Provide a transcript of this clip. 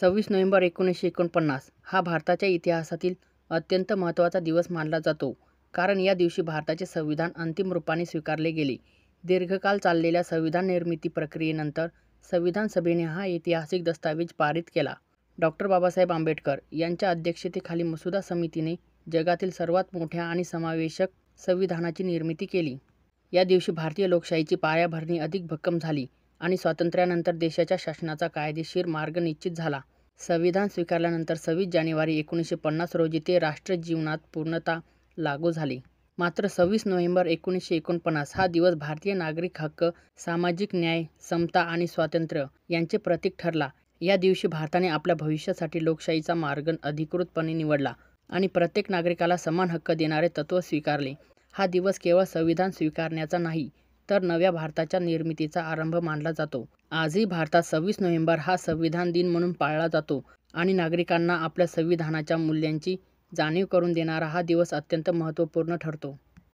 26 November 1949 हा भारताच्या इतिहासातील अत्यंत महत्त्वाचा दिवस मानला जातो, कारण या दिवशी भारताचे संविधान अंतिम रूपाने स्वीकारले गेले. दीर्घकाळ चाललेल्या संविधान निर्मिती प्रक्रियेनंतर संविधान सभेने हा ऐतिहासिक दस्तऐवज पारित केला. डॉ. बाबासाहेब आंबेडकर यांच्या अध्यक्षतेखाली मसुदा समितीने जगातील सर्वात मोठ्या आणि समावेशक संविधानाची निर्मिती केली. या दिवशी भारतीय लोकशाहीची पायाभरणी अधिक भक्कम झाली आणि स्वातंत्र्यानंतर देशाच्या शासनाचा कायदेशीर मार्ग निश्चित झाला. संविधान स्वीकारल्यानंतर 26 जानेवारी 1950 रोजी ते राष्ट्र जीवनात पूर्णतः लागू झाले. मात्र 26 नोव्हेंबर 1949 हा दिवस भारतीय नागरिक हक्क, सामाजिक न्याय, समता आणि स्वातंत्र्य यांचे प्रतीक ठरला. या दिवशी भारताने आपल्या भविष्यासाठी लोकशाहीचा मार्ग अधिकृतपणे निवडला आणि प्रत्येक नागरिकाला समान हक्क देणारे तत्त्व स्वीकारले. हा दिवस केवळ संविधान स्वीकारण्याचा नाही, तर नव्या भारताच्या निर्मितीचा आरंभ मानला जातो. आजही भारतात 26 नोव्हेंबर हा संविधान दिन म्हणून पाळला जातो आणि नागरिकांना आपल्या संविधानाच्या मूल्यांची जाणीव करून देणारा हा दिवस अत्यंत महत्त्वपूर्ण ठरतो.